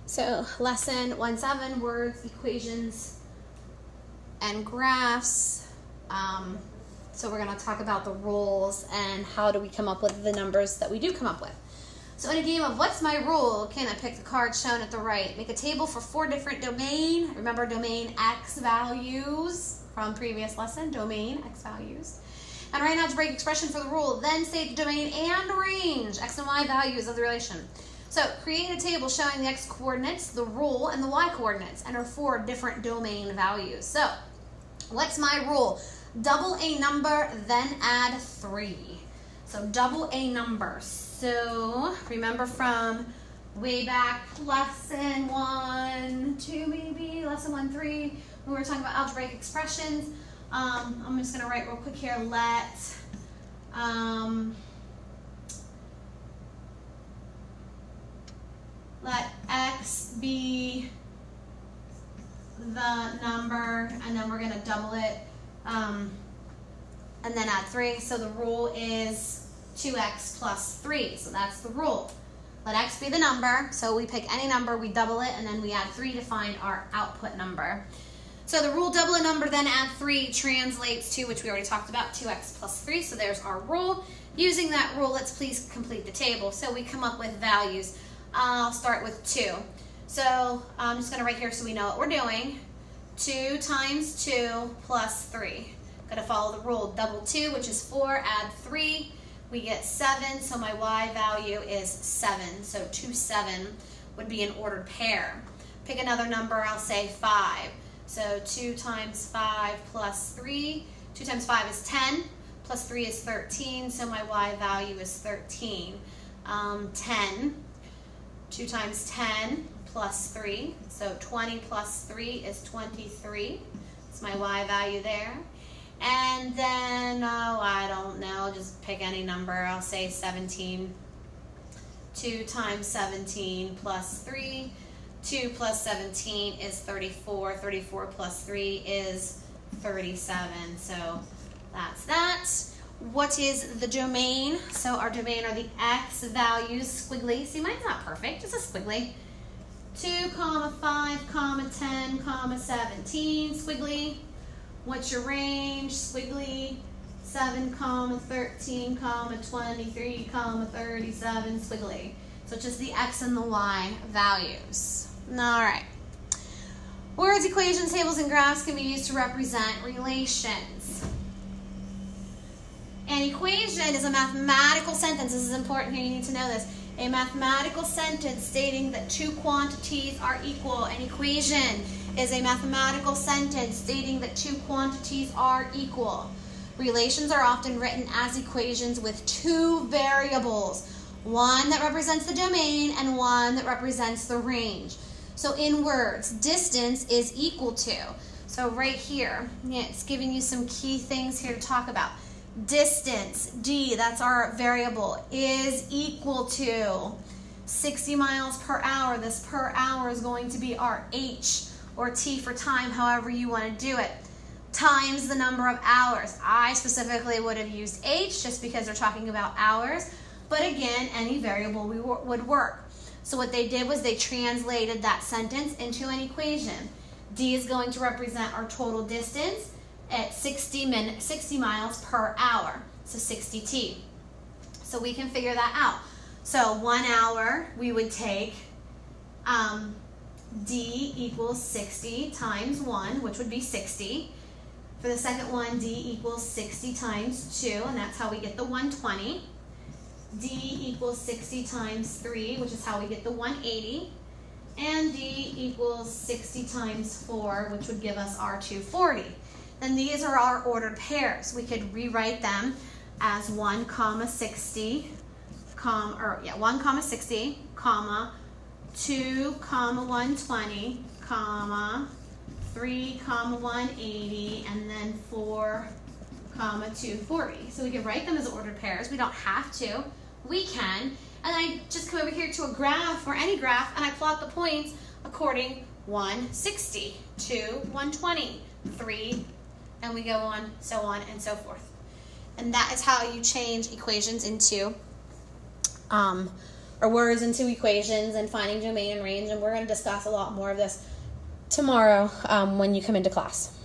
So lesson 1-7, words, equations, and graphs. So we're going to talk about the rules and how do we come up with the numbers that we do come up with. So in a game of what's my rule, can I pick the card shown at the right? Make a table for 4 different domain. Remember domain x values from previous lesson, domain x values. And write an algebraic expression for the rule. Then state the domain and range, x and y values of the relation. So create a table showing the x coordinates, the rule, and the y coordinates, and our 4 different domain values. So what's my rule? Double a number, then add 3. So double a number. So remember from way back lesson 1-2 maybe, lesson 1-3, we were talking about algebraic expressions. I'm just going to write real quick here, let x be the number, and then we're going to double it, and then add 3. So the rule is 2x plus 3. So that's the rule. Let x be the number. So we pick any number, we double it, and then we add 3 to find our output number. So the rule double a number, then add 3 translates to, which we already talked about, 2x plus 3. So there's our rule. Using that rule, let's please complete the table. So we come up with values. I'll start with 2. So I'm just going to write here so we know what we're doing. 2 times 2 plus 3. Got to follow the rule. Double 2, which is 4, add 3. We get 7, so my y value is 7. So 2, 7 would be an ordered pair. Pick another number, I'll say 5. So 2 times 5 plus 3. 2 times 5 is 10, plus 3 is 13, so my y value is 13. 10. 2 times 10 plus 3, so 20 plus 3 is 23. That's my y value there. And then, I don't know, just pick any number. I'll say 17. 2 times 17 plus 3. 2 plus 17 is 34. 34 plus 3 is 37. So that's that. What is the domain? So our domain are the x values, squiggly. See, mine's not perfect, just a squiggly. 2, 5, 10, 17, squiggly. What's your range? Squiggly. 7, 13, 23, 37, squiggly. So it's just the x and the y values. All right. Words, equations, tables, and graphs can be used to represent relations. An equation is a mathematical sentence. This is important here. You need to know this. A mathematical sentence stating that 2 quantities are equal. An equation is a mathematical sentence stating that 2 quantities are equal. Relations are often written as equations with 2 variables, one that represents the domain and one that represents the range. So in words, distance is equal to. So right here, it's giving you some key things here to talk about. Distance, d, that's our variable, is equal to 60 miles per hour. This per hour is going to be our h, or t for time, however you want to do it, times the number of hours. I specifically would have used h just because they're talking about hours, but again, any variable would work. So what they did was they translated that sentence into an equation. D is going to represent our total distance at 60 miles per hour, so 60t. So we can figure that out. So 1 hour, we would take D equals 60 times 1, which would be 60. For the second one, D equals 60 times 2, and that's how we get the 120. D equals 60 times 3, which is how we get the 180. And D equals 60 times 4, which would give us our 240. Then these are our ordered pairs. We could rewrite them as 1, 60, 1, 60, 2, 120, 3, 180, and then 4, 240. So we can write them as ordered pairs. We don't have to. We can. And then I just come over here to a graph, or any graph, and I plot the points according 160, 2, 120, 3, and we go on and so forth. And that is how you change equations into or words into equations and finding domain and range, and we're going to discuss a lot more of this tomorrow when you come into class.